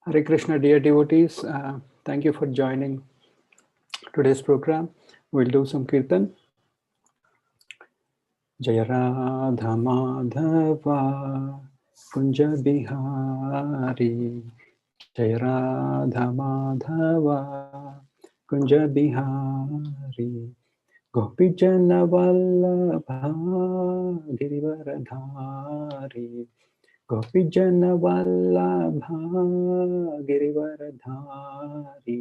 Hare Krishna, dear devotees. Thank you for joining today's program. We'll do some kirtan. Jaya Radha Madhava Kunja Bihari. Jaya Radha Madhava Kunja Bihari. Gopijana Vallabha Girivaradhari. Gopijana Vallabha Girivaradhari.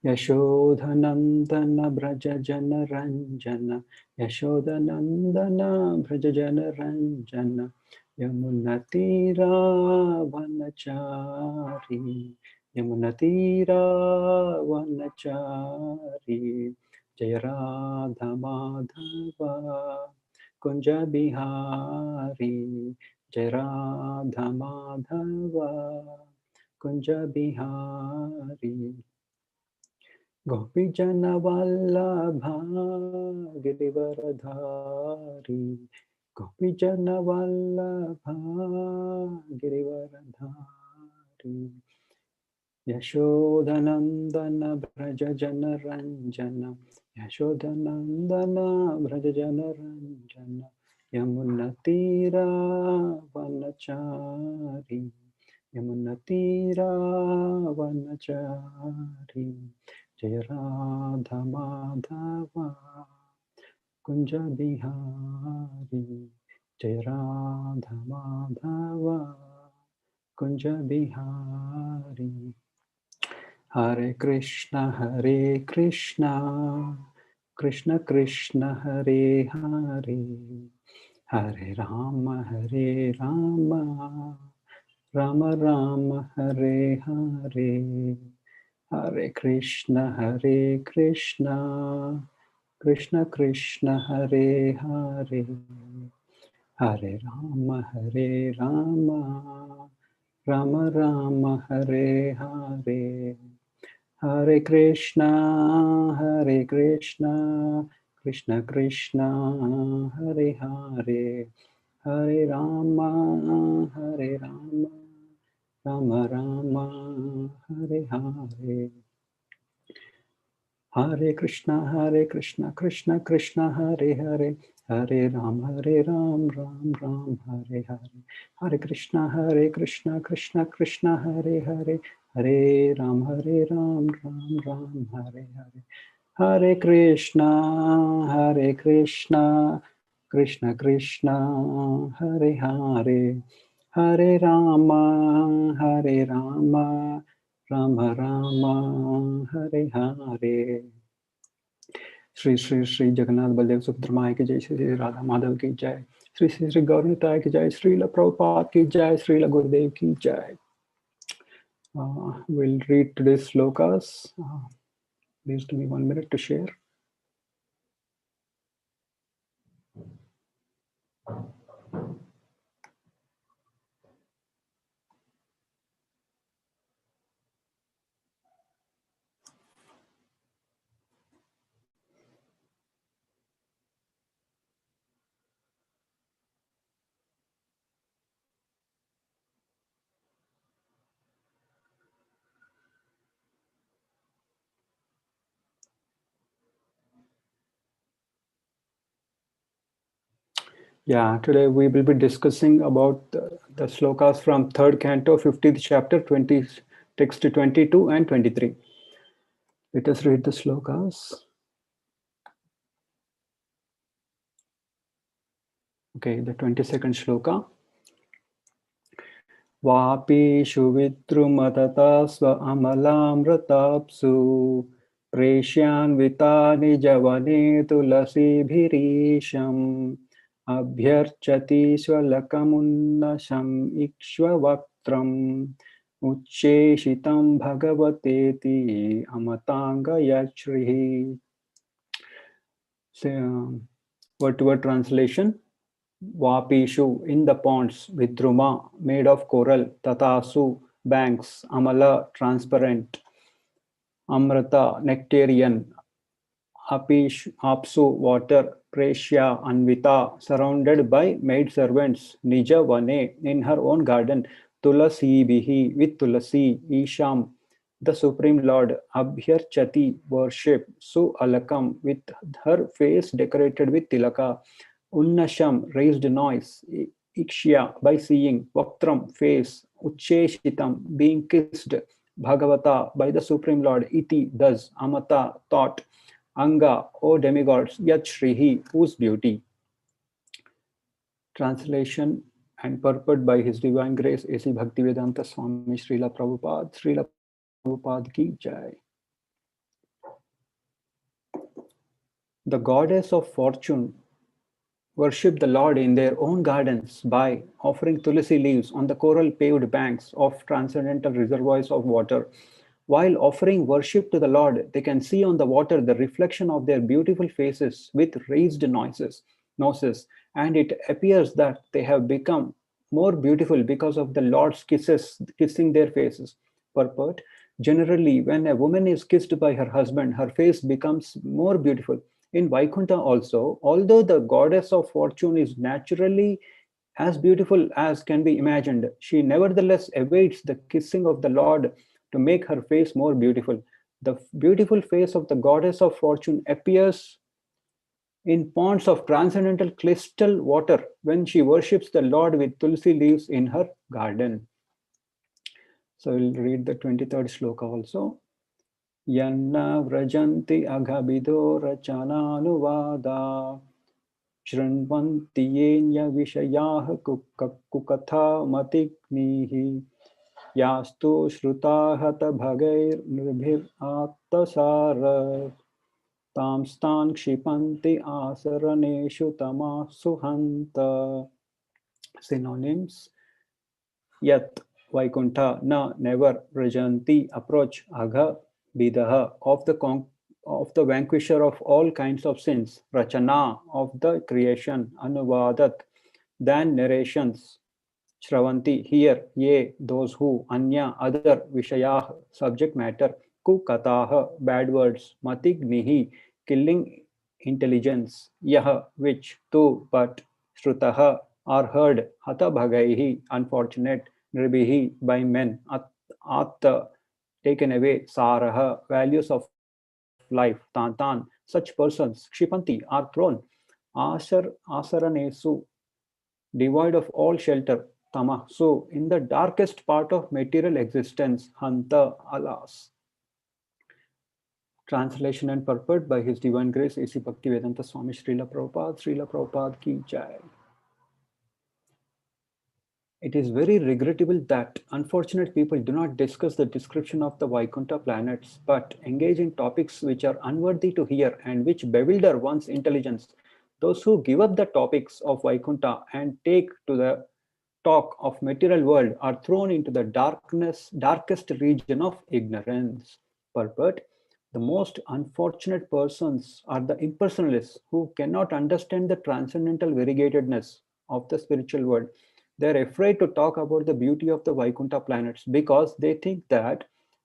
Yashodhanandana Braja Jana Ranjana. Yashodhanandana Braja Jana Ranjana. Yamunatira Vanachari. Yamunatira Vanachari. Jaya Radha Madhava Kunja Bihari. Jaya Radha Madhava Kunja Bihari. Gopijana Vallabha Girivaradhari. Gopijana Vallabha Girivaradhari. Yashodhanandana Braja Jana Ranjana. Yashodhanandana Braja Jana Ranjana. Yamunatira Vanachari. Yamunatira Vanachari. Jaya Radha Madhava Kunja Bihari. Jaya Radha Madhava Kunja Bihari. Hare Krishna Krishna Krishna Hare Hare, Hare Rama Rama Rama Hare Hare. Hare Krishna Krishna Krishna Hare Hare, Hare Rama Rama Rama Hare Hare. Hare Krishna Krishna Krishna Hare Hare, Hare Rama Rama Rama Hare Hare. Hare Krishna Krishna Krishna Hare Hare, Hare Ram Ram Ram Hare Hare. Hare Krishna Krishna Krishna Hare Hare, Hare Ram Ram Ram Hare Hare. Hare Krishna Krishna Krishna Hare Hare, Hare Rama Rama Rama Hare Hare. Shri Shri Shri Jagannath Baldev Subhadra ki jai, Shri Radha Madhav ki jai, Shri Shri Shri Gauranitai ki jai, Srila Prabhupada ki jai, Srila Gurudev ki jai. We'll read today's slokas. Please give me 1 minute to share. Yeah, today we will be discussing about the slokas from 3rd canto, 50th chapter, 20 text 22 and 23. Let us read the slokas. Okay, the 22nd shloka. Vapishu vitrumatata sva amalamratapsu preshyan vitani javane tulasi bhirisham abhyarchati swalakamunnasham ikshvavaktam ucheshitam bhagavateti amatanga yachrihi. Word-to-word translation. Vapishu, in the ponds, vidruma, made of coral, tatasu, banks, amala, transparent, amrata, nectarian, apsu, water, preshya, anvita, surrounded by maid servants, nija vane, in her own garden, Tulasibihi, with Tulasi, Isham, the Supreme Lord, Abhyarchati, worship, Su Alakam, with her face decorated with Tilaka, Unnasham, raised noise, Ikshya, by seeing, Vaktram, face, Ucheshitam, being kissed, Bhagavata, by the Supreme Lord, Iti, thus, Amata, thought, Anga, O demigods, Yat Shrihi, whose beauty. Translation and purport by His Divine Grace A.C. Bhaktivedanta Swami Srila Prabhupada ki jai. The goddess of fortune worship the Lord in their own gardens by offering tulsi leaves on the coral paved banks of transcendental reservoirs of water. While offering worship to the Lord, they can see on the water the reflection of their beautiful faces with raised noses, and it appears that they have become more beautiful because of the Lord's kisses kissing their faces. Purport: generally, when a woman is kissed by her husband, her face becomes more beautiful. In Vaikuntha also, although the goddess of fortune is naturally as beautiful as can be imagined, she nevertheless awaits the kissing of the Lord to make her face more beautiful. The beautiful face of the goddess of fortune appears in ponds of transcendental crystal water when she worships the Lord with tulsi leaves in her garden. So we'll read the 23rd sloka also. Yanna vrajanti aghabido rachananuvada शृण्वन्ति येऽन्य विषयाः कुकथा मतिग्निः यास्तु श्रुता हतभगैर्नृभिरात्तसार तांस्तान् क्षिपन्ति आसरणेषु तमासु हन्त. Synonyms: Yat, Vaikuntha, na, never, Vrajanti, approach, Agha, Bidaha, of the vanquisher of all kinds of sins, Rachana, of the creation, Anuvadat, than narrations, Shravanti, hear, ye, those who, Anya, other, Vishayah, subject matter, Ku Kataha, bad words, Matig Nihi, killing intelligence, Yah, which, tu, but, Shrutaha, are heard, Hata Bhagaihi, unfortunate, Nribihi, by men, Atta, taken away, Saraha, values of life, Tantan, such persons, Kshipanti, are thrown, Asaranesu, devoid of all shelter, Tama, so in the darkest part of material existence, Hanta, alas. Translation and purport by His Divine Grace A.C. Bhaktivedanta Swami Srila Prabhupada ki jai. It is very regrettable that unfortunate people do not discuss the description of the Vaikuntha planets, but engage in topics which are unworthy to hear and which bewilder one's intelligence. Those who give up the topics of Vaikuntha and take to the talk of material world are thrown into the darkest region of ignorance. Purport: the most unfortunate persons are the impersonalists who cannot understand the transcendental variegatedness of the spiritual world. They're afraid to talk about the beauty of the Vaikuntha planets because they think that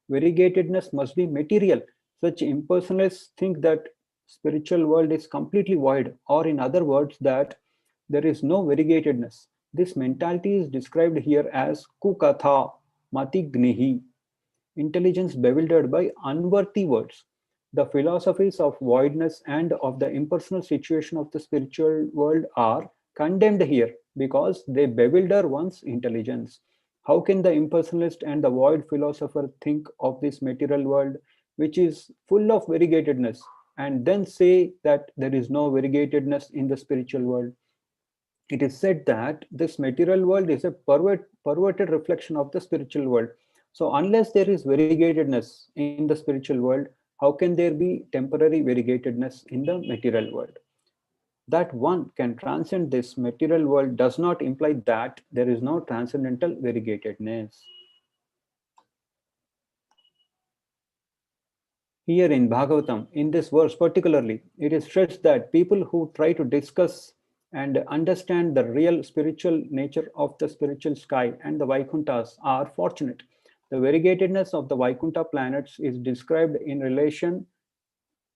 variegatedness must be material. Such impersonalists think that spiritual world is completely void, or in other words, that there is no variegatedness. This mentality is described here as kukatha matignihi, intelligence bewildered by unworthy words. The philosophies of voidness and of the impersonal situation of the spiritual world are condemned here because they bewilder one's intelligence. How can the impersonalist and the void philosopher think of this material world, which is full of variegatedness, and then say that there is no variegatedness in the spiritual world? It is said that this material world is a perverted reflection of the spiritual world. So unless there is variegatedness in the spiritual world, how can there be temporary variegatedness in the material world? That one can transcend this material world does not imply that there is no transcendental variegatedness. Here in Bhagavatam, in this verse particularly, it is stressed that people who try to discuss and understand the real spiritual nature of the spiritual sky and the Vaikunthas are fortunate. The variegatedness of the Vaikuntha planets is described in relation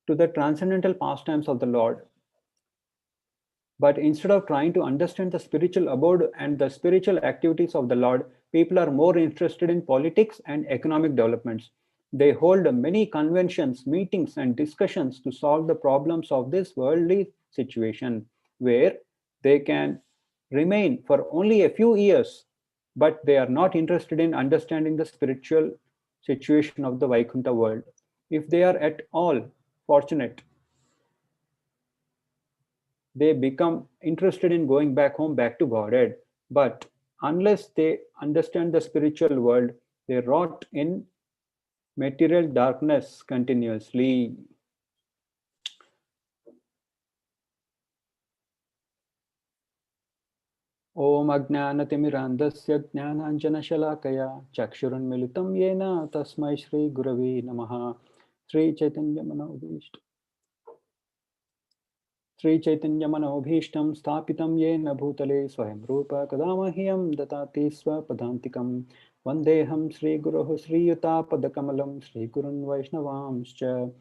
to the transcendental pastimes of the Lord. But instead of trying to understand the spiritual abode and the spiritual activities of the Lord, people are more interested in politics and economic developments. They hold many conventions, meetings, and discussions to solve the problems of this worldly situation, where they can remain for only a few years, but they are not interested in understanding the spiritual situation of the Vaikuntha world. If they are at all fortunate, they become interested in going back home, back to Godhead. But unless they understand the spiritual world, they rot in material darkness continuously. Om Ajnanatimirandasya Jnananjanashalakaya Chakshurunmilitam Yena Tasmai Shri Gurave Namaha. Sri Chaitanya Manobhishtam Sri Chaitanya Manobhishtam Sthapitam Yena Bhutale Swayam Rupa Kadamahiyam Datati Swapadantikam Vandeham Sri Guruhu Sri Yuta Padakamalam Sri Gurun Vaishnavamscha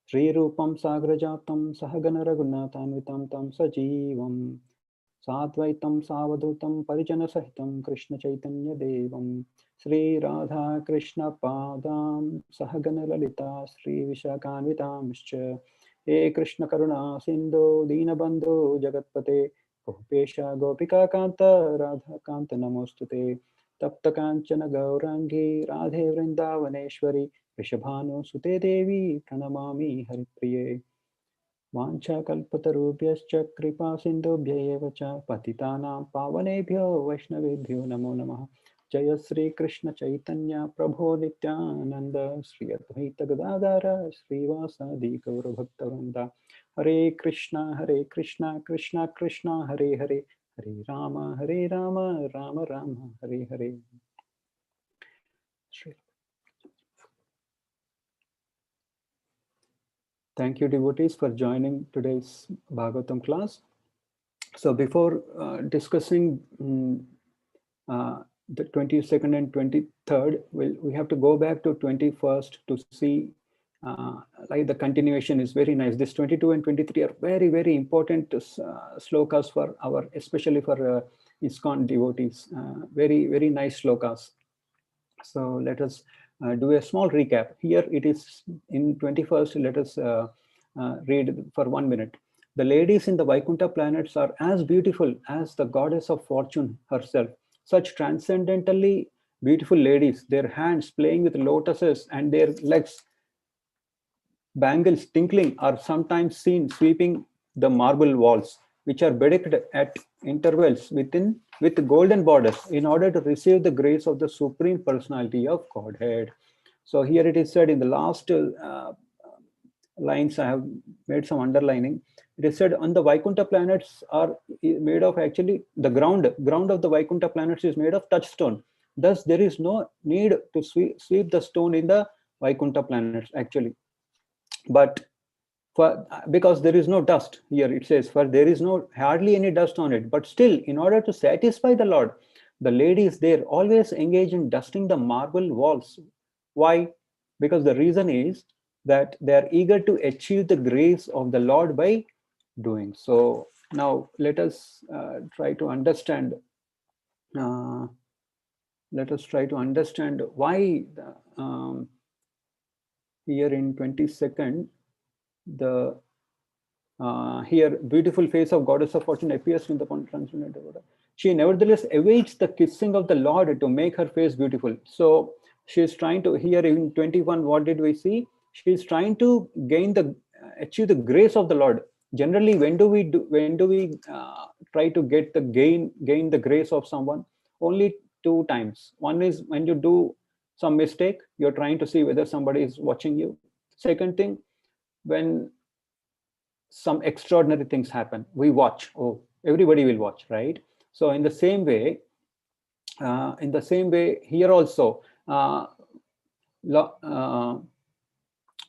Sri Rupam Sagrajatam Sahagana Raghunathanvitam Tam Sajivam Satvaitam Savadutam Parijana Sahitam Krishna Chaitanya Devam Sri Radha Krishna Padam Sahagana Lalita Sri Vishakanvitamscha He Krishna Karuna Sindhu Dinabandhu Jagatpate Gopesha Gopika Kanta Radha Kanta Namostute Tapta Kanchana Gaurangi Radhe Vrindavaneshwari Rishabhanu Sute Devi Pranamami Haripriye Vancha kalpatarubhyascha kripa sindhubhya eva cha patitanam pavanebhyo vaishnavebhyo namo namah. Jaya Sri Krishna Chaitanya Prabhu Nityananda Sri Advaita Gadadara Sri Vasadi Gaura Bhaktavranda. Hare Krishna Krishna Krishna Hare Hare Hare Rama Rama Rama Hare Hare. Thank you, devotees, for joining today's Bhagavatam class. So before discussing the 22nd and 23rd, we have to go back to 21st to see like the continuation is very nice. This 22 and 23 are very, very important slokas for our, especially for ISKCON devotees. Very, very nice slokas. So let us do a small recap. Here it is in 21st, let us read for 1 minute. The ladies in the Vaikuntha planets are as beautiful as the goddess of fortune herself. Such transcendentally beautiful ladies, their hands playing with lotuses and their legs bangles tinkling, are sometimes seen sweeping the marble walls, which are bedecked at intervals with golden borders in order to receive the grace of the Supreme Personality of Godhead. So here it is said in the last lines, I have made some underlining. It is said on the Vaikuntha planets are made of, actually the ground of the Vaikuntha planets is made of touchstone. Thus there is no need to sweep the stone in the Vaikuntha planets actually. But because there is no dust here, it says, for there is no hardly any dust on it. But still, in order to satisfy the Lord, the ladies there always engage in dusting the marble walls. Why? Because the reason is that they are eager to achieve the grace of the Lord by doing so. Now let us try to understand. Let us try to understand why here in 22nd, the here beautiful face of goddess of fortune appears in the transcendental order. She nevertheless awaits the kissing of the Lord to make her face beautiful. So she is trying to, here in 21, what did we see? She is trying to gain the achieve the grace of the Lord. Generally, when do we try to get the gain the grace of someone? Only two times. One is when you do some mistake, you're trying to see whether somebody is watching you. Second thing, when some extraordinary things happen, we watch. Oh, everybody will watch, right? So in the same way here also,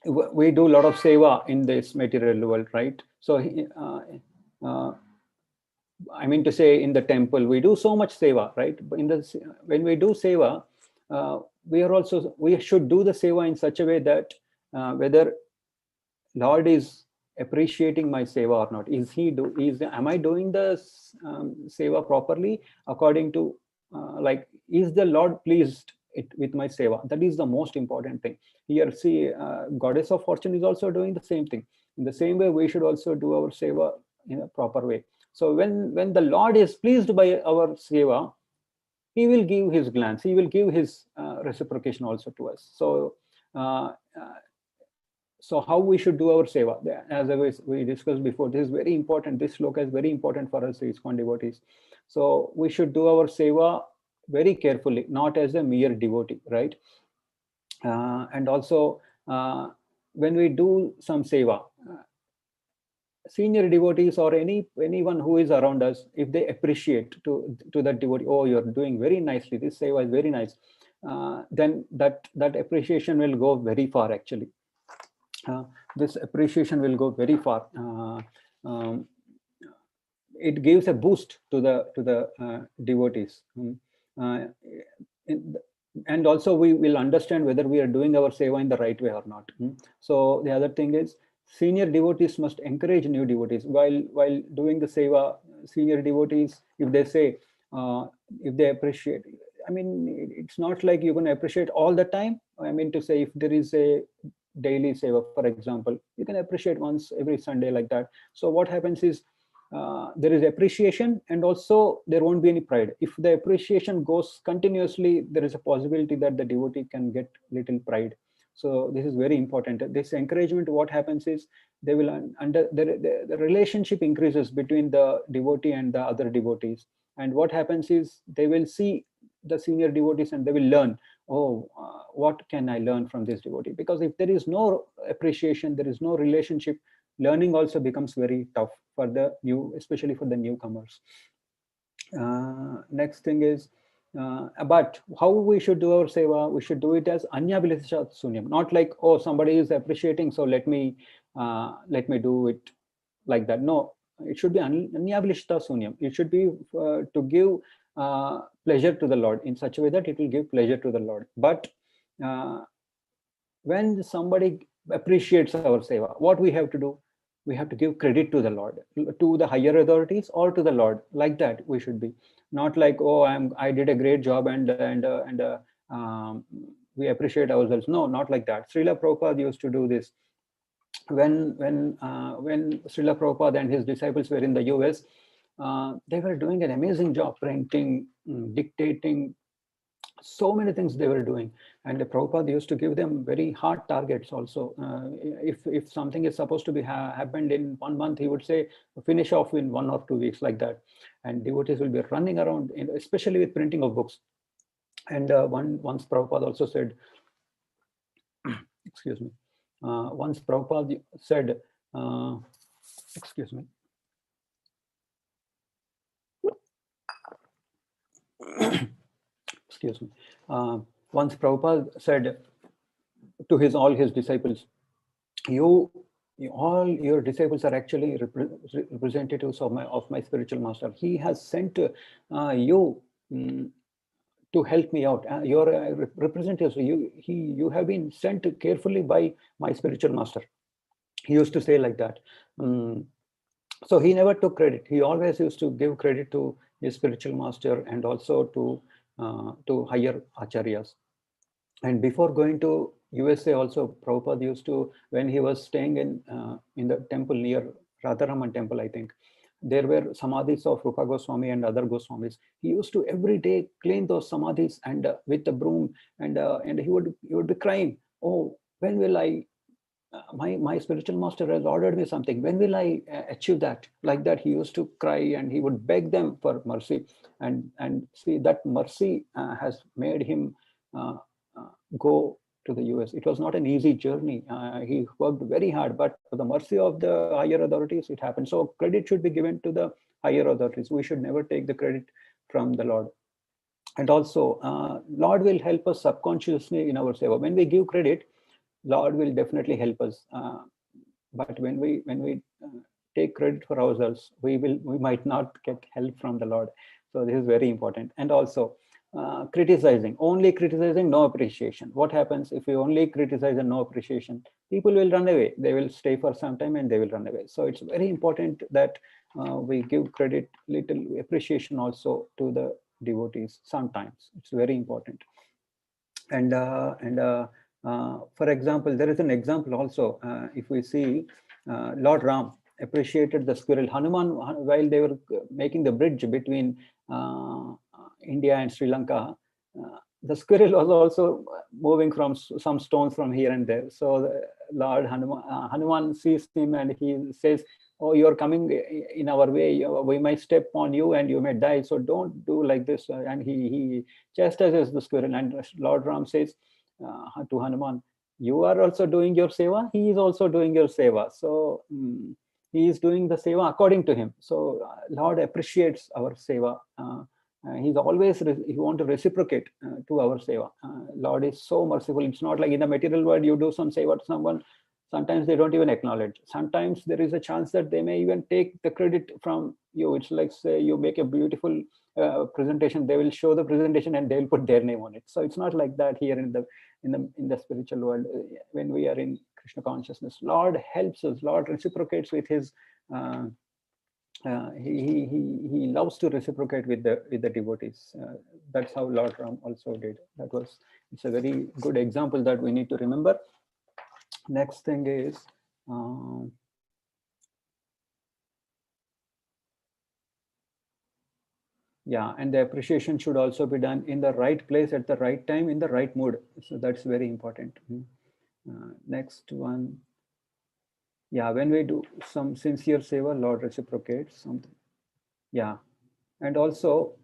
we do a lot of seva in this material world, right? So I mean to say, in the temple we do so much seva, right? But when we do seva, we should do the seva in such a way that whether Lord is appreciating my seva or not? Am I doing the seva properly according to like, is the Lord pleased with my seva? That is the most important thing here. See, goddess of fortune is also doing the same thing. In the same way, we should also do our seva in a proper way. So when the Lord is pleased by our seva, he will give his glance, he will give his reciprocation also to us. Uh, uh, so how we should do our seva, as we discussed before, this is very important. This sloka is very important for us ISKCON devotees. So we should do our seva very carefully, not as a mere devotee, right? And also when we do some seva, senior devotees or anyone who is around us, if they appreciate to that devotee, oh, you're doing very nicely, this seva is very nice, then that appreciation will go very far actually. This appreciation will go very far. It gives a boost to the devotees. And also we will understand whether we are doing our seva in the right way or not. So the other thing is, senior devotees must encourage new devotees while doing the seva. Senior devotees, if they say, if they appreciate, I mean, it's not like you're going to appreciate all the time. I mean to say, if there is a daily seva, for example, you can appreciate once every Sunday like that. So what happens is, there is appreciation, and also there won't be any pride. If the appreciation goes continuously, there is a possibility that the devotee can get little pride. So this is very important. This encouragement, what happens is, they will the relationship increases between the devotee and the other devotees. And what happens is, they will see the senior devotees and they will learn, oh, what can I learn from this devotee? Because if there is no appreciation, there is no relationship, learning also becomes very tough for the new, especially for the newcomers. Next thing is, but how we should do our seva? We should do it as anyabhishta sunyam, not like, oh, somebody is appreciating, so let me do it like that. No, it should be anyabhishta sunyam. It should be to give pleasure to the Lord in such a way that it will give pleasure to the Lord. But when somebody appreciates our seva, what we have to do? We have to give credit to the Lord, to the higher authorities, or to the Lord. Like that we should be, not like, oh, I did a great job and we appreciate ourselves. No, not like that. Srila Prabhupada used to do this. When Srila Prabhupada and his disciples were in the US, they were doing an amazing job, printing, dictating, so many things they were doing. And the Prabhupada used to give them very hard targets also. If something is supposed to be happened in 1 month, he would say, finish off in 1 or 2 weeks, like that. And devotees will be running around, especially with printing of books. And once Prabhupada also said, excuse me, once Prabhupada said, excuse me, excuse me. Once Prabhupada said to all his disciples, all your disciples are actually representatives of my spiritual master. He has sent you to help me out. Your representatives. You have been sent carefully by my spiritual master. He used to say like that. So he never took credit. He always used to give credit to his spiritual master and also to higher acharyas. And before going to USA also, Prabhupada used to, when he was staying in the temple near Radharaman temple, I think, there were samadhis of Rupa Goswami and other Goswamis. He used to every day clean those samadhis and with the broom, and he would be crying, oh, when will I, my spiritual master has ordered me something, when will I achieve that? Like that, he used to cry and he would beg them for mercy. And see, that mercy has made him go to the US. It was not an easy journey. He worked very hard, but for the mercy of the higher authorities, it happened. So credit should be given to the higher authorities. We should never take the credit from the Lord. And also, Lord will help us subconsciously in our seva. When we give credit, Lord will definitely help us. But when we take credit for ourselves, we might not get help from the Lord. So this is very important. And also, criticizing, only criticizing, no appreciation. What happens if you only criticize and no appreciation? People will run away. They will stay for some time and they will run away. So it's very important that we give credit, little appreciation also to the devotees. Sometimes it's very important. And for example, there is an example also. If we see, Lord Ram appreciated the squirrel. Hanuman, while they were making the bridge between India and Sri Lanka, the squirrel was also moving from some stones from here and there. So the Lord Hanuman sees him and he says, "Oh, you're coming in our way. We might step on you and you may die. So don't do like this." And he chastises the squirrel. And Lord Ram says to Hanuman, "You are also doing your seva. He is also doing your seva. So he is doing the seva according to him." So Lord appreciates our seva. He's always he want to reciprocate to our seva. Lord is so merciful. It's not like in the material world you do some seva to someone, sometimes they don't even acknowledge. Sometimes there is a chance that they may even take the credit from you. It's like, say you make a beautiful presentation, they will show the presentation and they will put their name on it. So it's not like that here in the spiritual world. When we are in Krishna consciousness, Lord helps us. Lord reciprocates with his he loves to reciprocate with the devotees. That's how Lord Ram also did. It's a very good example that we need to remember. Next thing is, yeah, and the appreciation should also be done in the right place at the right time in the right mood. So that's very important. Next one, yeah, when we do some sincere seva, Lord reciprocates something. Yeah, and also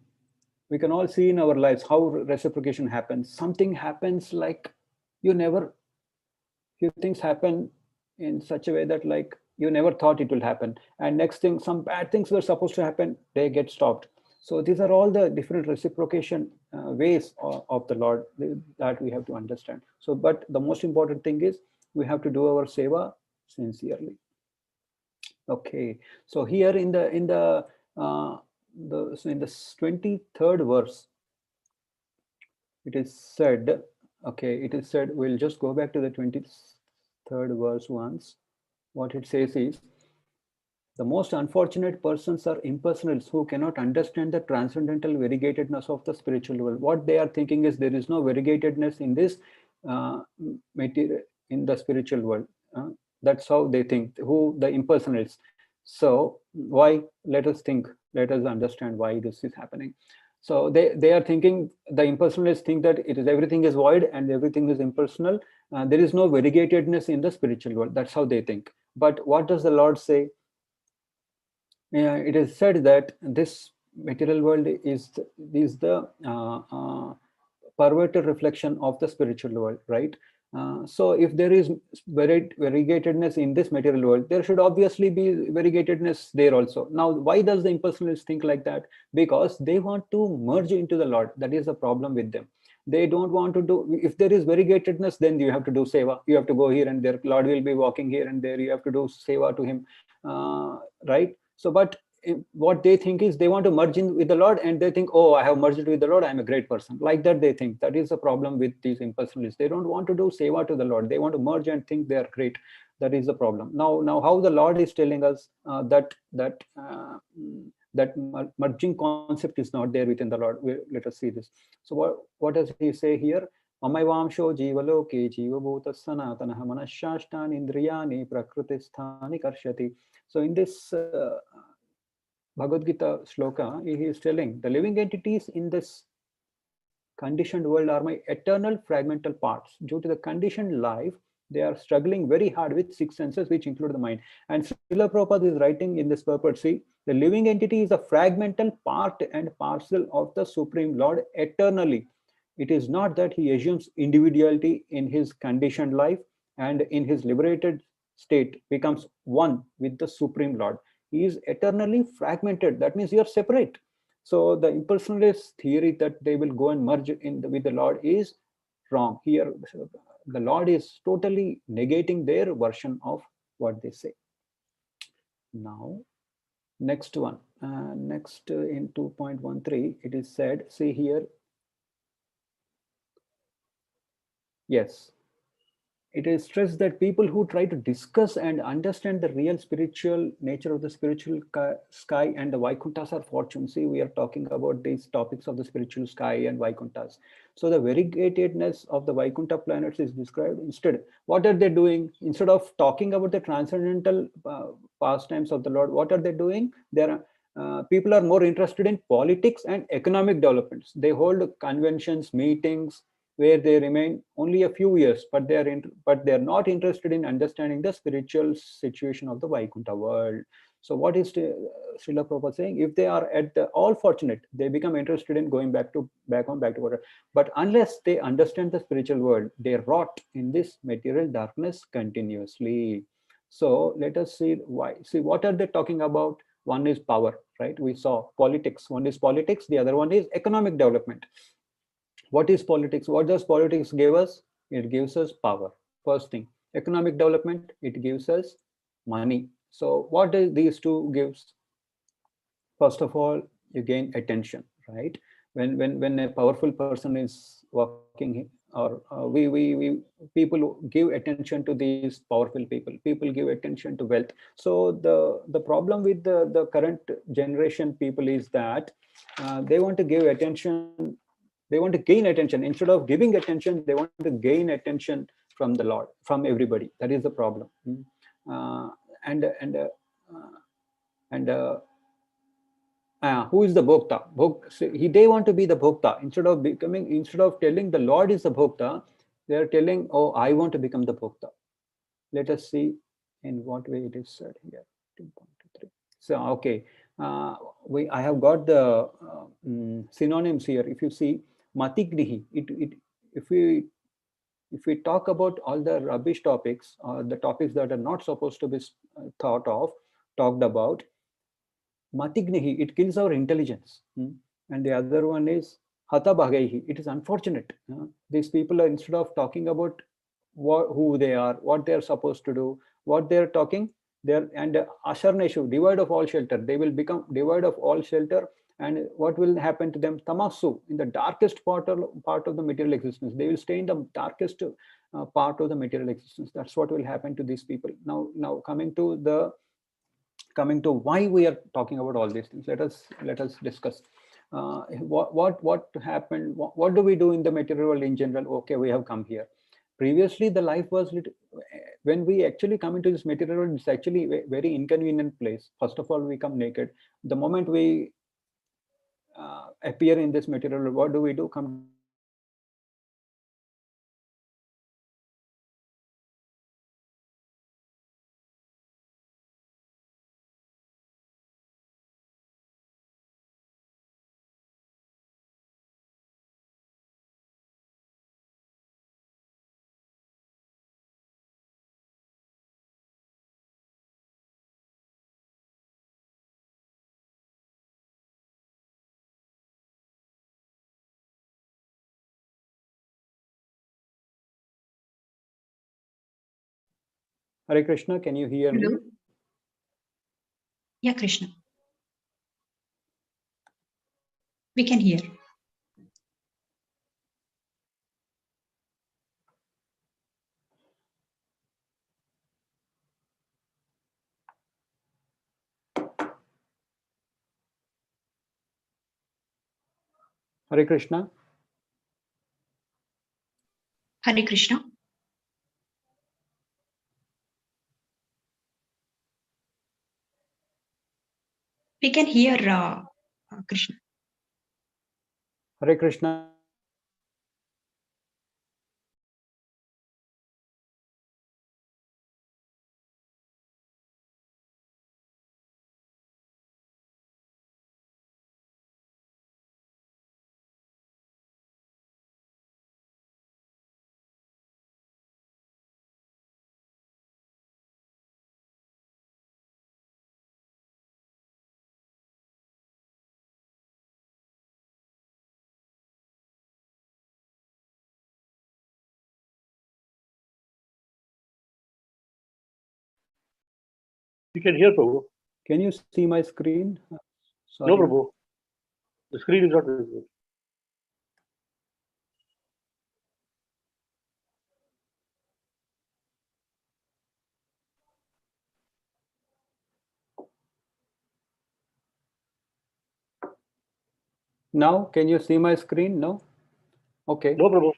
we can all see in our lives how reciprocation happens. Something happens like you never, few things happen in such a way that like you never thought it will happen, and next thing some bad things were supposed to happen, they get stopped. So these are all the different reciprocation ways of the Lord that we have to understand. So but the most important thing is we have to do our seva sincerely. Okay, so here in the 23rd verse, it is said, okay, it is said, we'll just go back to the 23rd verse once. What it says is, the most unfortunate persons are impersonals who cannot understand the transcendental variegatedness of the spiritual world. What they are thinking is there is no variegatedness in this material, in the spiritual world. That's how they think, who the impersonals. So why? Let us think, let us understand why this is happening. So they are thinking, the impersonalists think that it is everything is void and everything is impersonal. There is no variegatedness in the spiritual world. That's how they think. But what does the Lord say? It is said that this material world is the perverted reflection of the spiritual world, right? So if there is variegatedness in this material world, there should obviously be variegatedness there also. Now, why does the impersonalists think like that? Because they want to merge into the Lord. That is the problem with them. They don't want to do, if there is variegatedness, then you have to do seva. You have to go here and there. Lord will be walking here and there. You have to do seva to him, right? So, but what they think is they want to merge in with the Lord, and they think, oh, I have merged with the Lord, I'm a great person. Like that they think. That is the problem with these impersonalists. They don't want to do seva to the Lord. They want to merge and think they are great. That is the problem. Now how the Lord is telling us that merging concept is not there within the Lord. Let us see this. So what does he say here? Amaivamsho jivaloke jivabhuta sanatanaha manashashtan indriyani prakritisthani karshati. So in this Bhagavad Gita shloka, he is telling the living entities in this conditioned world are my eternal fragmental parts. Due to the conditioned life, they are struggling very hard with six senses, which include the mind. And Srila Prabhupada is writing in this purport, see, the living entity is a fragmental part and parcel of the Supreme Lord eternally. It is not that he assumes individuality in his conditioned life and in his liberated state becomes one with the Supreme Lord. He is eternally fragmented. That means you are separate. So the impersonalist theory that they will go and merge with the Lord is wrong. Here, the Lord is totally negating their version of what they say. Now, next one. Next in 2.13, it is said, see here, Yes. It is stressed that people who try to discuss and understand the real spiritual nature of the spiritual sky and the Vaikunthas are fortune. See, we are talking about these topics of the spiritual sky and Vaikunthas. So the variegatedness of the Vaikuntha planets is described. Instead, what are they doing? Instead of talking about the transcendental pastimes of the Lord, what are they doing? People are more interested in politics and economic developments. They hold conventions, meetings, where they remain only a few years, but they are not interested in understanding the spiritual situation of the Vaikuntha world. So what is Srila Prabhupada saying? If they are at the all fortunate, they become interested in going back to water. But unless they understand the spiritual world, they rot in this material darkness continuously. So let us see why. See, what are they talking about? One is power, right? We saw politics. One is politics. The other one is economic development. What is politics? What does politics give us? It gives us power. First thing, economic development, it gives us money. So what does these two gives? First of all, you gain attention, right? When a powerful person is walking, or we people give attention to these powerful people. People give attention to wealth. So the problem with the current generation people is that they want to give attention, they want to gain attention. Instead of giving attention, they want to gain attention from the Lord, from everybody. That is the problem. uh, and and uh, and who is the bhokta? So they want to be the bhokta. Instead of telling the Lord is the bhokta, they are telling, oh, I want to become the bhokta. Let us see in what way it is said here. 2.23. So okay, I have got the synonyms here. If you see matignihi, if we if we talk about all the rubbish topics, or the topics that are not supposed to be talked about, matignihi, it kills our intelligence. And the other one is hata bhagaihi, it is unfortunate. These people are, instead of talking about who they are, what they are supposed to do, what they are talking, they're and asharneshu, devoid of all shelter. They will become devoid of all shelter. And what will happen to them? Tamasu, in the darkest part of the material existence. They will stay in the darkest part of the material existence. That's what will happen to these people. Now coming to why we are talking about all these things, let us discuss what happened. What do we do in the material world in general? Okay, we have come here. Previously the life was when we actually come into this material world, it's actually a very inconvenient place. First of all, we come naked. The moment we appear in this material world, what do we do? Come to this material world, we have to Hare Krishna, can you hear me? Hello. Yeah, Krishna. We can hear. Hare Krishna. Hare Krishna. We can hear Krishna. Hare Krishna. You can hear, Prabhu. Can you see my screen? No, Sorry. Prabhu. The screen is not visible. Now, can you see my screen? No? Okay. No, Prabhu.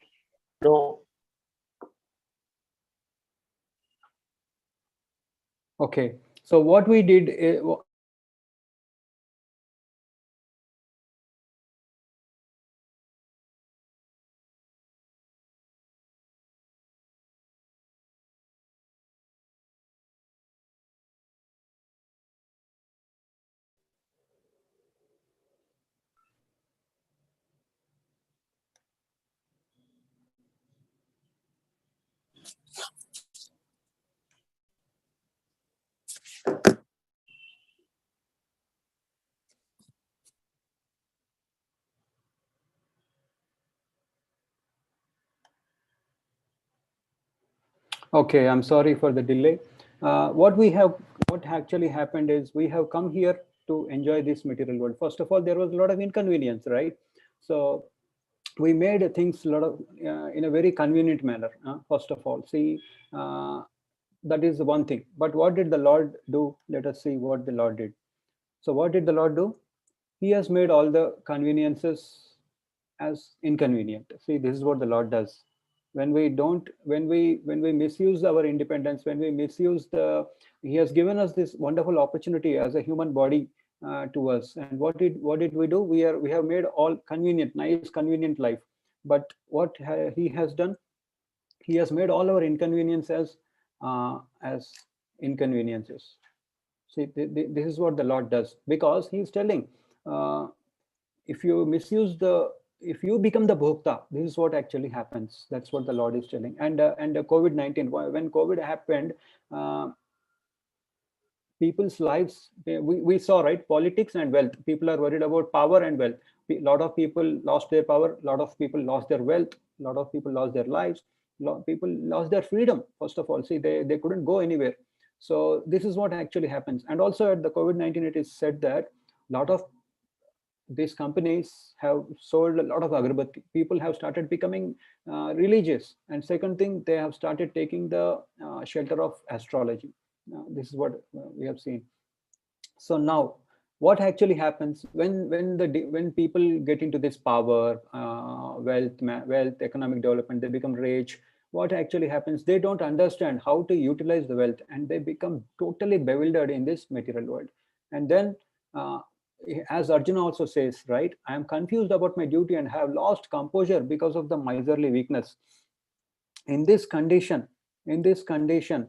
No. Okay. So what we did, okay, I'm sorry for the delay. What actually happened is we have come here to enjoy this material world. First of all, there was a lot of inconvenience, right? So we made things a lot of in a very convenient manner. First of all, see, that is one thing. But what did the Lord do? Let us see what the Lord did. So what did the Lord do? He has made all the conveniences as inconvenient. See, this is what the Lord does. When we don't, when we misuse our independence, when we misuse the, He has given us this wonderful opportunity as a human body to us. And what did we do? We have made all convenient, nice, convenient life. But what He has done? He has made all our inconveniences as inconveniences. See, this is what the Lord does, because He's telling, uh, if you misuse the, if you become the bhokta, this is what actually happens. That's what the Lord is telling. And COVID-19, when COVID happened, uh, people's lives, we saw, right, politics and wealth. People are worried about power and wealth. A lot of people lost their power, a lot of people lost their wealth, a lot of people lost their lives, a lot of people lost their freedom. First of all, see, they couldn't go anywhere. So this is what actually happens. And also at the COVID-19, it is said that a lot of these companies have sold a lot of agarbatti. People have started becoming religious. And second thing, they have started taking the shelter of astrology. This is what we have seen. So now, what actually happens when people get into this power, wealth, economic development, they become rich. What actually happens? They don't understand how to utilize the wealth, and they become totally bewildered in this material world. And then, uh, as Arjuna also says, right? I am confused about my duty and have lost composure because of the miserly weakness. In this condition, in this condition,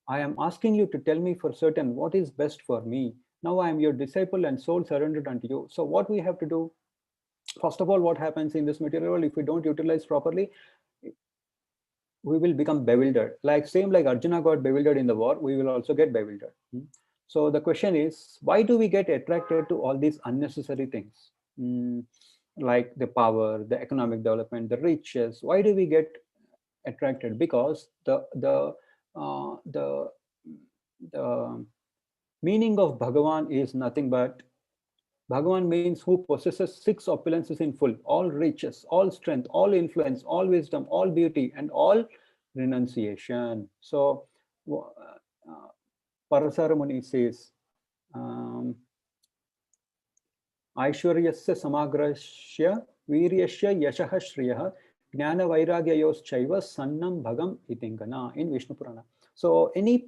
I am asking you to tell me for certain what is best for me. Now I am your disciple and soul surrendered unto you. So what we have to do, first of all, what happens in this material world, if we don't utilize properly, we will become bewildered. Like same like Arjuna got bewildered in the war, we will also get bewildered. So the question is, why do we get attracted to all these unnecessary things? Like the power, the economic development, the riches. Why do we get attracted? Because uh, the the meaning of Bhagavan is nothing but, Bhagavan means who possesses six opulences in full, all riches, all strength, all influence, all wisdom, all beauty, and all renunciation. So uh, Parasara Muni says, um, Aishwaryasya samagrasya viryasya yashah shriyah jnana vairagyayos sannam bhagam itingana in Vishnu Purana. So any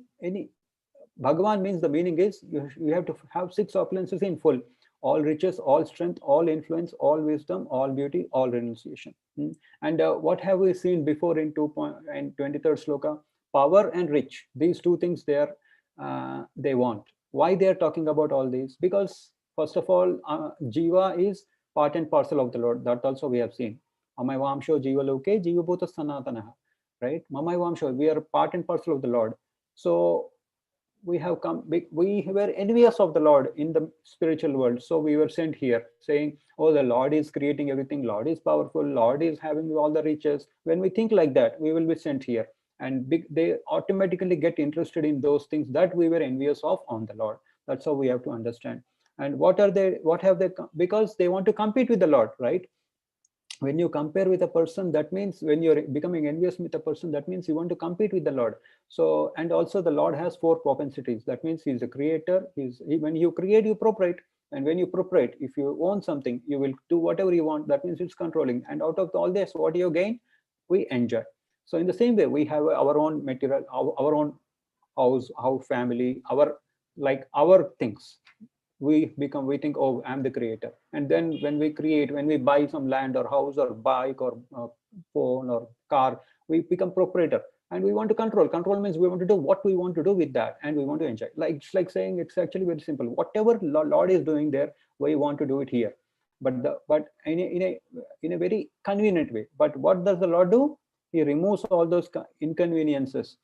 Bhagavan means, the meaning is you have to have six opulences in full: all riches, all strength, all influence, all wisdom, all beauty, all renunciation. And what have we seen before in 23rd sloka? Power and rich. These two things they want. Why they are talking about all these? Because first of all, Jiva is part and parcel of the Lord. That also we have seen. Amai Jiva Loke, Jiva Bhuta Sanatanaha. Right? Mamai we are part and parcel of the Lord. So we have come, we were envious of the Lord in the spiritual world, so we were sent here saying, oh, the Lord is creating everything, Lord is powerful, Lord is having all the riches. When we think like that, we will be sent here, and they automatically get interested in those things that we were envious of on the Lord. That's how we have to understand. And what have they, because they want to compete with the Lord, right? When you compare with a person, that means, when you're becoming envious with a person, that means you want to compete with the Lord. So, and also the Lord has four propensities. That means he's a creator. When you create, you appropriate. And when you proprietate, if you own something, you will do whatever you want. That means it's controlling. And out of all this, what do you gain? We enjoy. So in the same way, we have our own material, our own house, our family, our things. We think, oh, I'm the creator. And then when we buy some land or house or bike or phone or car, we become proprietor. And we want to control means we want to do what we want to do with that, and we want to enjoy. It's like saying, it's actually very simple. Whatever Lord is doing there, we want to do it here, but in a very convenient way. But what does the Lord do? He removes all those inconveniences,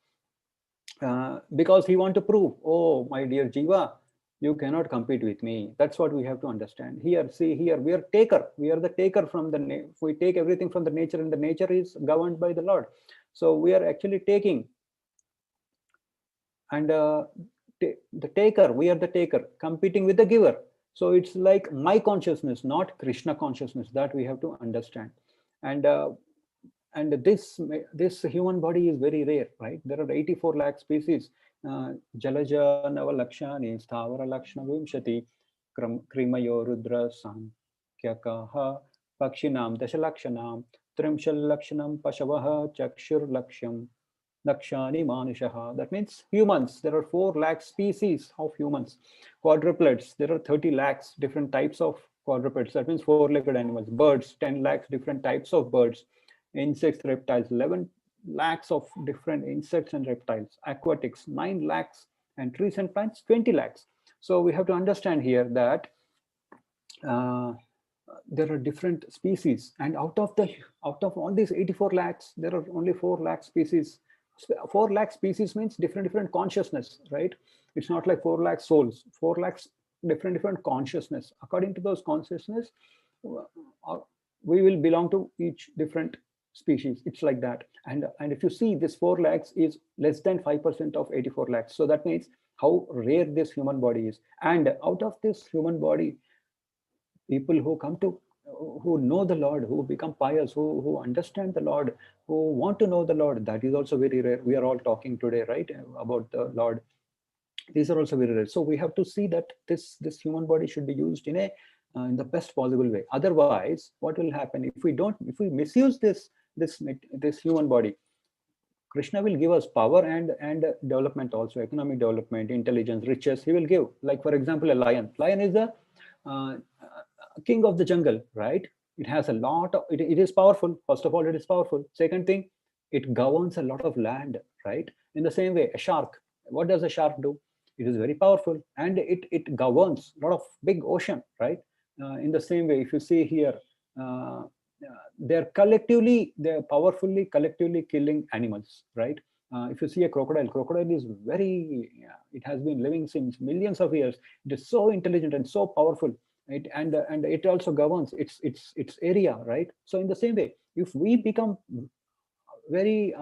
because he want to prove, oh, my dear Jiva, you cannot compete with me. That's what we have to understand here. See here, we are the taker from the we take everything from the nature, and the nature is governed by the Lord. So we are actually taking, and the taker, we are the taker competing with the giver. So it's like my consciousness, not Krishna consciousness, that we have to understand. And this human body is very rare, right? There are 84 lakh species. Jalaja Navalakshani Sthavara Lakshana Vimshati Krimayo Rudra Sankyakaha Pakshinam Dashalakshanam Trimshal Lakshanam Pashavaha Chakshur Laksham Lakshani Manushaha. That means humans. There are 4 lakh species of humans. Quadrupeds, there are 30 lakhs different types of quadrupeds. That means 4-legged animals. Birds, 10 lakhs different types of birds. Insects, reptiles, 11 lakhs of different insects and reptiles. Aquatics, 9 lakhs, and trees and plants, 20 lakhs. So we have to understand here that there are different species, and out of all these 84 lakhs, there are only 4 lakh species. 4 lakh species means different consciousness, right? It's not like 4 lakh souls. 4 lakhs different consciousness. According to those consciousness, we will belong to each different species. It's like that. And if you see, this 4 lakhs is less than 5% of 84 lakhs. So that means how rare this human body is. And out of this human body, people who know the Lord, who become pious, who understand the Lord, who want to know the Lord, that is also very rare. We are all talking today, right, about the Lord. These are also very rare. So we have to see that this human body should be used in the best possible way. Otherwise, what will happen if we misuse this human body? Krishna will give us power and development also, economic development, intelligence, riches. He will give. Like for example, a lion. Lion is the king of the jungle, right? It has a lot of, it is powerful. First of all, it is powerful. Second thing, it governs a lot of land, right? In the same way, a shark. What does a shark do? It is very powerful, and it governs a lot of big ocean, right? In the same way, if you see here, they're powerfully collectively killing animals, right? If you see a crocodile is it has been living since millions of years. It is so intelligent and so powerful. And it also governs its area, right? So in the same way, if we become very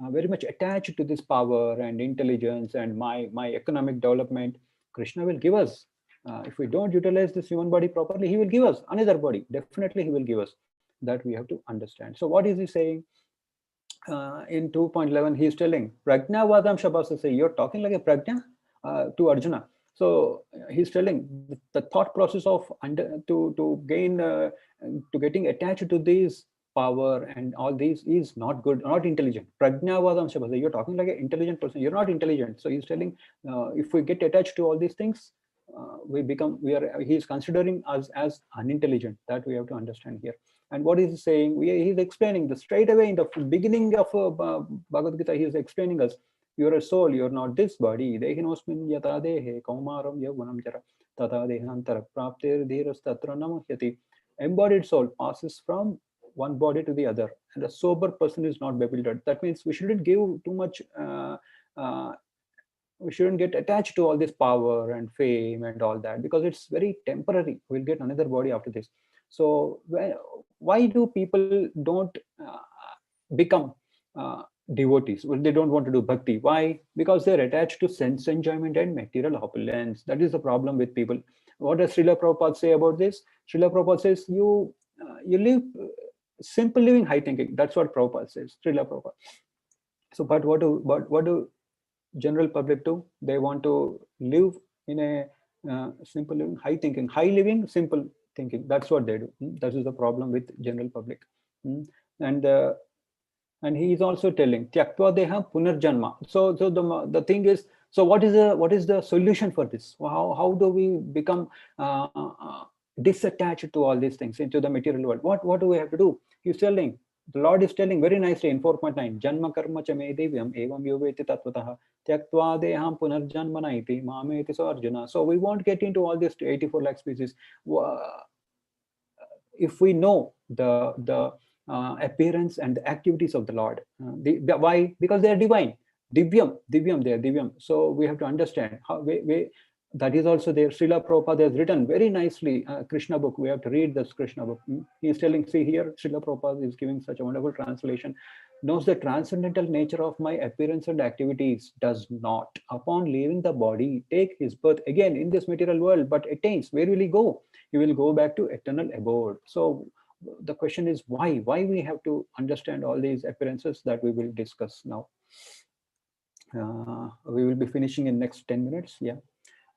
much attached to this power and intelligence and my economic development, Krishna will give us. If we don't utilize this human body properly, he will give us another body. Definitely, he will give us. That we have to understand. So what is he saying? In 2.11, he is telling Prajna Vadam Shabasase. You're talking like a Prajna to Arjuna. So he's telling the thought process of getting attached to these power and all these is not good, not intelligent. Prajna Vadam Shabasase. You're talking like an intelligent person. You're not intelligent. So he's telling if we get attached to all these things, he is considering us as unintelligent. That we have to understand here. And what is he saying? He's explaining this straight away in the beginning of Bhagavad Gita. He is explaining us, you're a soul, you're not this body. Dehinosmin yata dehe kaumaram yavanam jara tata dehantara prapter dhiras tatra namahyati. Embodied soul passes from one body to the other, and a sober person is not bewildered. That means we shouldn't give too much we shouldn't get attached to all this power and fame and all that, because it's very temporary. We'll get another body after this. So why do people don't become devotees? Well, they don't want to do bhakti. Why? Because they're attached to sense enjoyment and material opulence. That is the problem with people. What does Srila Prabhupada say about this? Srila Prabhupada says, you live simple living, high thinking. That's what Prabhupada says, Srila Prabhupada. So, but what do general public do? They want to live in a simple living, high thinking, high living, simple thinking. That's what they do. That is the problem with general public. And he is also telling tyaktva deha punarjanma. So the thing is, so what is the solution for this? How do we become disattached to all these things, into the material world? What do we have to do? He's telling, the Lord is telling very nicely in 4.9, janma karma cha me divyam evam yoveti tatvatah tyaktva deham punarjanmana iti mameti. So Arjuna, so we won't get into all these 84 lakh species. If we know the appearance and the activities of the Lord, why? Because they are divine. Divyam, they are divyam. So we have to understand how that is also there. Srila Prabhupada has written very nicely, Krishna book. We have to read this Krishna book. He is telling, see here, Srila Prabhupada is giving such a wonderful translation. Knows the transcendental nature of my appearance and activities, does not, upon leaving the body, take his birth again in this material world, but attains. Where will he go? He will go back to eternal abode. So the question is why we have to understand all these appearances that we will discuss now. We will be finishing in next 10 minutes. Yeah.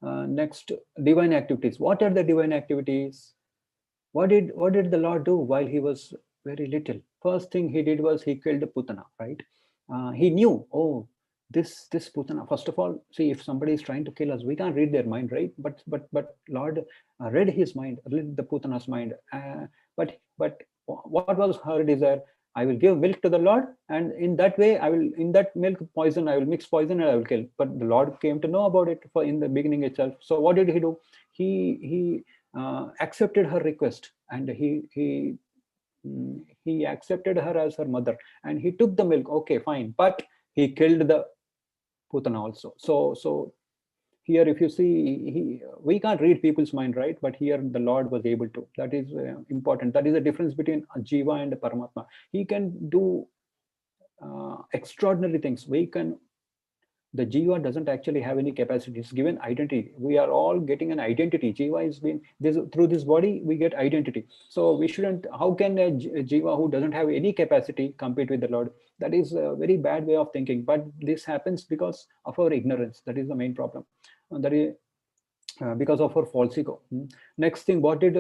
Next, divine activities. What are the divine activities? What did the Lord do while he was very little? First thing he did was he killed Putana, right? He knew, oh, this Putana. First of all, see, if somebody is trying to kill us, we can't read their mind, right? But Lord read his mind, read the Putana's mind. But what was her desire? I will give milk to the Lord, and in that way, in that milk poison, I will mix poison and I will kill. But the Lord came to know about it in the beginning itself. So what did he do? He accepted her request, and he accepted her as her mother, and he took the milk. Okay, fine, but he killed the Putana also. So here, if you see, we can't read people's mind, right? But here the Lord was able to. That is important. That is the difference between Jiva and Paramatma. He can do extraordinary things. The Jiva doesn't actually have any capacity. It's given identity. We are all getting an identity. Jiva is being through this body, we get identity. So we shouldn't. How can a Jiva who doesn't have any capacity compete with the Lord? That is a very bad way of thinking. But this happens because of our ignorance. That is the main problem. That is because of our false ego. Next thing, what did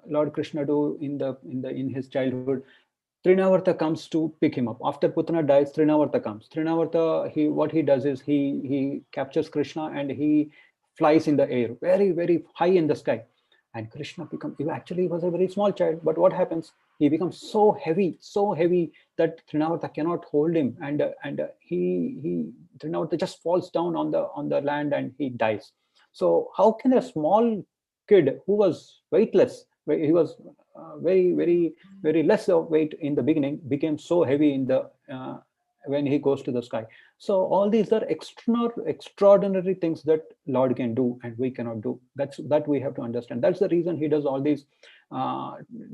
Lord Krishna do in his childhood? Trinavarta comes to pick him up. After Putana dies, Trinavarta comes. Trinavarta, what he does is he captures Krishna and he flies in the air, very, very high in the sky. And Krishna actually was a very small child, but what happens? He becomes so heavy that Trinavarta cannot hold him, and Trinavarta just falls down on the land and he dies. So how can a small kid who was weightless, he was very, very, very less of weight in the beginning, became so heavy when he goes to the sky. So all these are extraordinary things that Lord can do and we cannot do. That we have to understand. That's the reason he does all these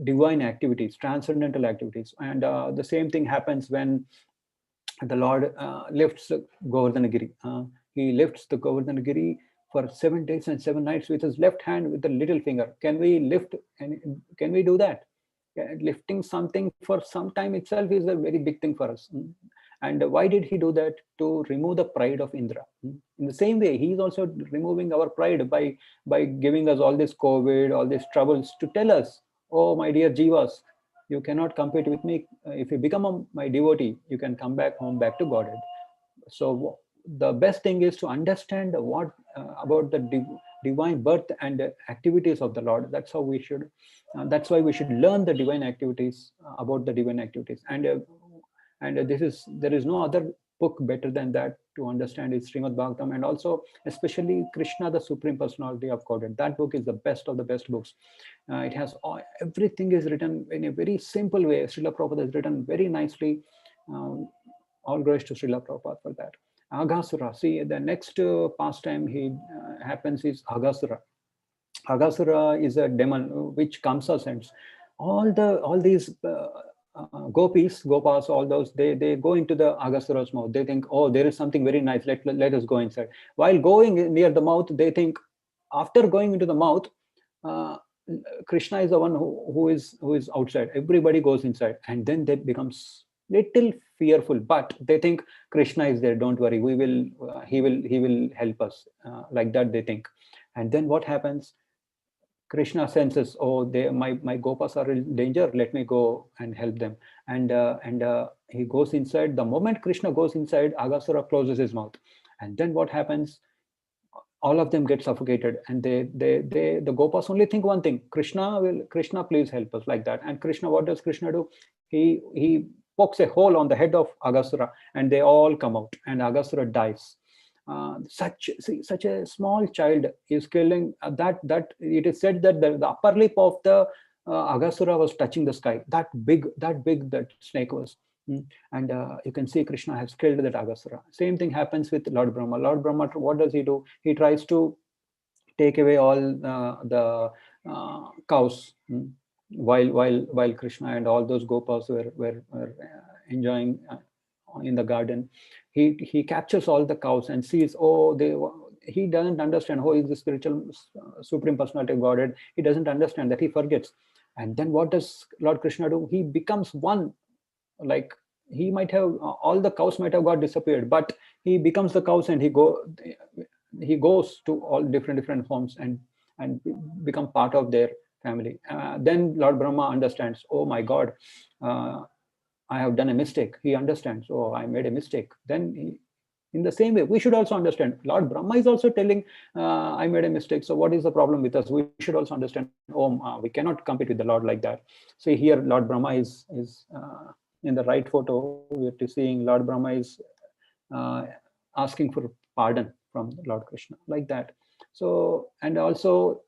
divine activities, transcendental activities. And the same thing happens when the Lord lifts Govardhanagiri. He lifts the Govardhanagiri for 7 days and 7 nights with his left hand with the little finger. Can we lift? Can we do that? Lifting something for some time itself is a very big thing for us. And why did he do that? To remove the pride of Indra. In the same way, he is also removing our pride by giving us all this COVID, all these troubles, to tell us, oh, my dear Jivas, you cannot compete with me. If you become my devotee, you can come back home, back to Godhead. So the best thing is to understand what about the divine birth and activities of the Lord. That's how we should. That's why we should learn the divine activities, about the divine activities. And there is no other book better than that to understand is Srimad Bhagavatam, and also especially Krishna, the Supreme Personality of Godhead. That book is the best of the best books. It has everything is written in a very simple way. Srila Prabhupada has written very nicely. All glories to Srila Prabhupada for that. Aghasura. See, the next pastime happens is Aghasura. Aghasura is a demon which Kamsa sends. All these Gopas, all those, they go into the Aghasura's mouth. They think, oh, there is something very nice. Let us go inside. While going near the mouth, they think, after going into the mouth, Krishna is the one who is outside. Everybody goes inside, and then they becomes little fearful. But they think Krishna is there. Don't worry, he will help us. Like that they think. And then what happens? Krishna senses, oh, my gopas are in danger. Let me go and help them. And he goes inside. The moment Krishna goes inside, Aghasura closes his mouth. And then what happens? All of them get suffocated, and the gopas only think one thing: Krishna, please help us, like that. And Krishna, what does Krishna do? He pokes a hole on the head of Aghasura, and they all come out, and Aghasura dies. Such a small child is killing. That it is said that the upper lip of the Aghasura was touching the sky. That big that snake was. And you can see Krishna has killed that Aghasura. Same thing happens with Lord Brahma. Lord Brahma, what does he do? He tries to take away all the cows, while Krishna and all those gopas were enjoying in the garden. He captures all the cows and sees, oh, he doesn't understand who is the spiritual supreme personality of Godhead. He doesn't understand that, he forgets. And then what does Lord Krishna do? He becomes one. Like, he might have, all the cows might have got disappeared, but he becomes the cows, and he goes to all different homes and become part of their family. Then Lord Brahma understands, oh my God, I have done a mistake. He understands, oh, I made a mistake. Then in the same way, we should also understand. Lord Brahma is also telling, I made a mistake. So what is the problem with us? We should also understand, oh, we cannot compete with the Lord like that. So here, Lord Brahma is in the right photo. We are seeing Lord Brahma is asking for pardon from Lord Krishna, like that. So, and also,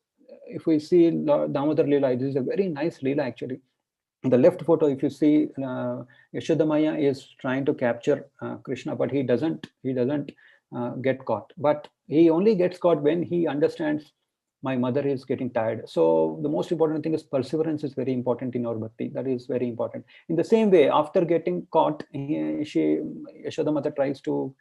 if we see Lord Damodar Leela, this is a very nice Leela actually. In the left photo, if you see, Yashoda Maya is trying to capture Krishna, but he doesn't get caught. But he only gets caught when he understands, my mother is getting tired. So the most important thing is perseverance is very important in our bhakti. That is very important. In the same way, after getting caught, Yashoda Mata tries to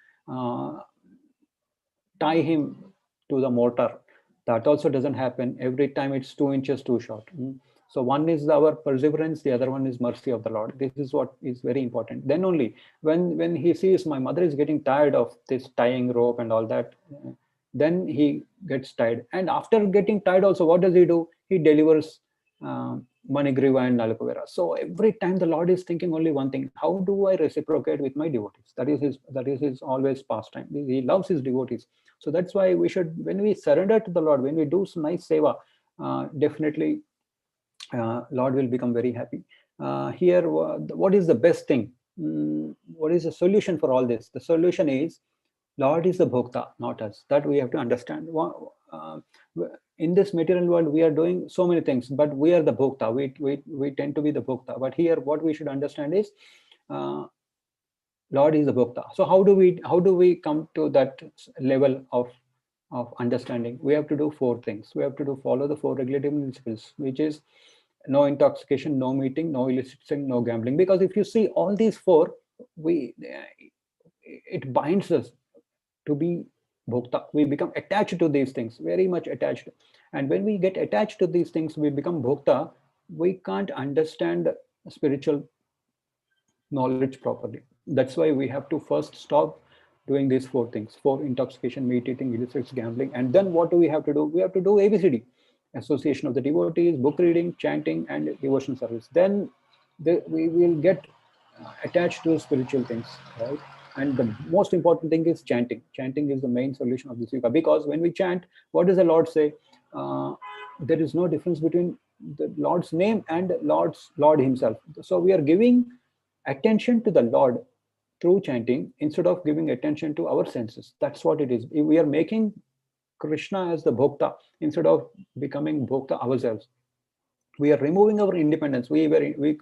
tie him to the mortar. That also doesn't happen. Every time it's 2 inches too short. So one is our perseverance, the other one is mercy of the Lord. This is what is very important. Then only when he sees, my mother is getting tired of this tying rope and all that, then he gets tired. And after getting tired also, what does he do? He delivers Manigriva and Nalakuvera. So every time the Lord is thinking only one thing: how do I reciprocate with my devotees? That is his always pastime. He loves his devotees. So that's why we should, when we surrender to the Lord, when we do some nice seva, definitely Lord will become very happy. Here, what is the best thing? What is the solution for all this? The solution is, Lord is the bhokta, not us. That we have to understand. In this material world, we are doing so many things, but we are the bhokta. We tend to be the bhokta. But here, what we should understand is, Lord is the bhokta. So how do we come to that level of understanding? We have to do 4 things. We have to follow the 4 regulative principles, which is no intoxication, no meeting, no illicit sin, no gambling. Because if you see all these 4, it binds us to be bhokta. We become attached to these things, very much attached. And when we get attached to these things, we become bhokta. We can't understand spiritual knowledge properly. That's why we have to first stop doing these 4 things: 4, intoxication, meat eating, illicit, gambling. And then what do we have to do? We have to do ABCD: association of the devotees, book reading, chanting, and devotion service. Then we will get attached to spiritual things, right? And the most important thing is chanting. Chanting is the main solution of this yuga, because when we chant, what does the Lord say? There is no difference between the Lord's name and Lord himself. So we are giving attention to the Lord through chanting instead of giving attention to our senses. That's what it is. We are making Krishna as the bhokta instead of becoming bhokta ourselves. We are removing our independence. We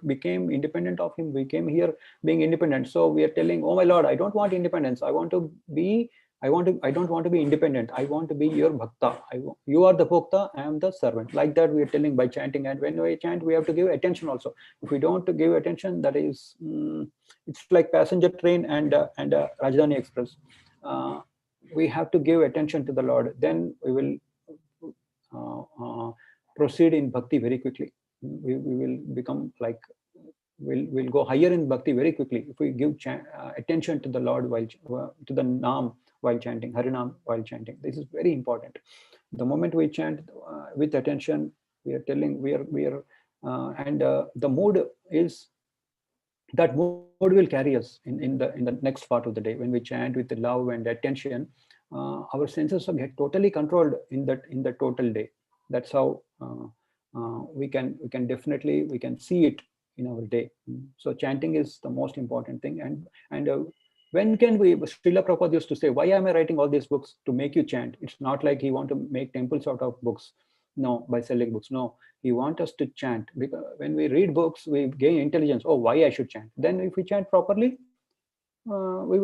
became independent of him. We came here being independent. So we are telling, oh my Lord, I don't want independence. I don't want to be independent. I want to be your bhakta. You are the bhakta, I am the servant. Like that we are telling by chanting. And when we chant, we have to give attention also. If we don't give attention, that is, it's like passenger train and Rajdhani Express. We have to give attention to the Lord. Then we will proceed in bhakti very quickly. We will become like, we'll go higher in bhakti very quickly if we give attention to the Lord to the Naam while chanting, Harinam while chanting. This is very important. The moment we chant with attention, we are telling, the mood is, that mood will carry us in the next part of the day. When we chant with the love and attention, our senses will get totally controlled in the total day. That's how we can definitely, we can see it in our day. So chanting is the most important thing. And when can we, Srila Prabhupada used to say, why am I writing all these books? To make you chant. It's not like he want to make temples out of books, no, by selling books, no. He wants us to chant, because when we read books, we gain intelligence. Oh, why I should chant? Then if we chant properly, we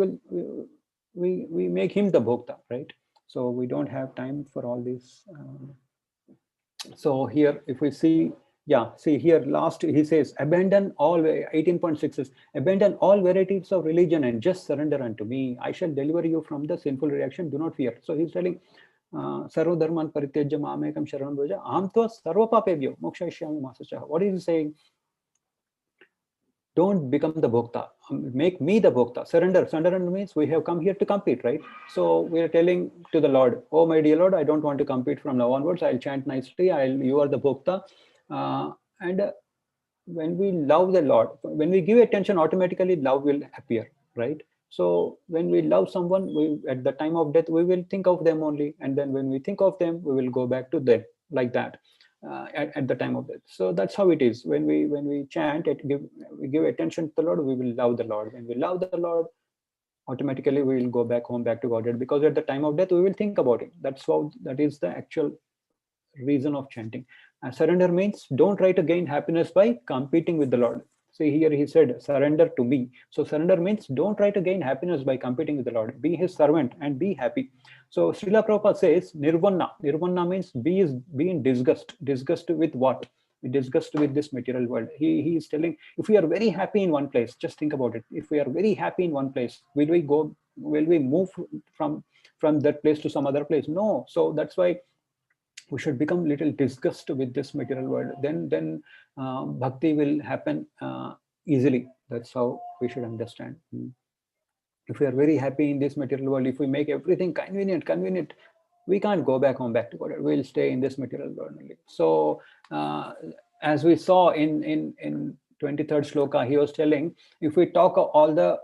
make him the bhokta, right? So we don't have time for all this. So here, if we see, yeah, see here, last he says, abandon all, 18.6 is, abandon all varieties of religion and just surrender unto me. I shall deliver you from the sinful reaction. Do not fear. So he's telling, sarva dharman parityajya mamekam sharanam vraja aham tva sarva papebhyo mokshayishyami ma shuchah. What is he saying? Don't become the bhokta, make me the bhokta. Surrender means we have come here to compete, right? So we are telling to the Lord, oh my dear Lord, I don't want to compete from now onwards. I'll chant nicely, you are the bhokta. And when we love the Lord, when we give attention, automatically love will appear, right? So when we love someone, at the time of death, we will think of them only. And then when we think of them, we will go back to them, like that. At the time of death. So that's how it is. When we chant, we give attention to the Lord, we will love the Lord. When we love the Lord, automatically we will go back home, back to Godhead, because at the time of death we will think about it. That is the actual reason of chanting. And surrender means don't try to gain happiness by competing with the Lord. See here he said, surrender to me. So surrender means don't try to gain happiness by competing with the Lord. Be his servant and be happy. So Srila Prabhupada says, nirvana. Nirvana means be in disgust. Disgust with what? Disgust with this material world. He is telling, if we are very happy in one place, just think about it. If we are very happy in one place, will we move from that place to some other place? No. So that's why we should become little disgust with this material world. Then bhakti will happen easily. That's how we should understand. If we are very happy in this material world, if we make everything convenient, we can't go back home, back to God. We'll stay in this material world only. So as we saw in 23rd shloka, he was telling, if we talk all the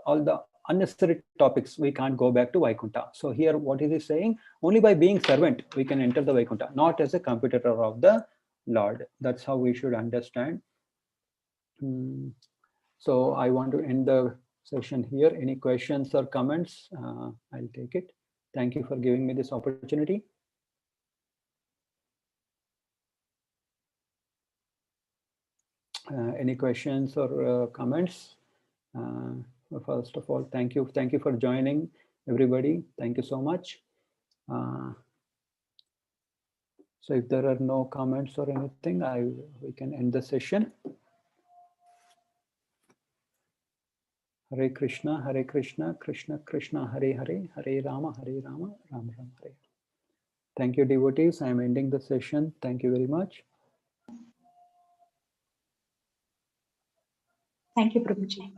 unnecessary topics, we can't go back to Vaikuntha. So here, what is he saying? Only by being servant, we can enter the Vaikuntha, not as a competitor of the Lord. That's how we should understand. So I want to end the session here. Any questions or comments? I'll take it. Thank you for giving me this opportunity. Any questions or comments? First of all, thank you for joining, everybody. Thank you so much. So if there are no comments or anything, we can end the session. Hare Krishna, Krishna Krishna, Hare Hare, Hare Rama, Rama Rama, Hare. Thank you, devotees. I am ending the session. Thank you very much. Thank you, Prabhuji.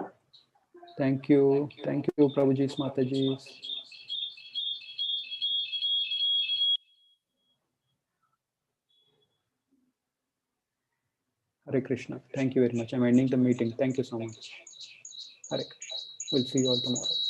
Thank you, Prabhuji, Mataji. Hare Krishna. Thank you very much. I'm ending the meeting. Thank you so much. Hare Krishna. We'll see you all tomorrow.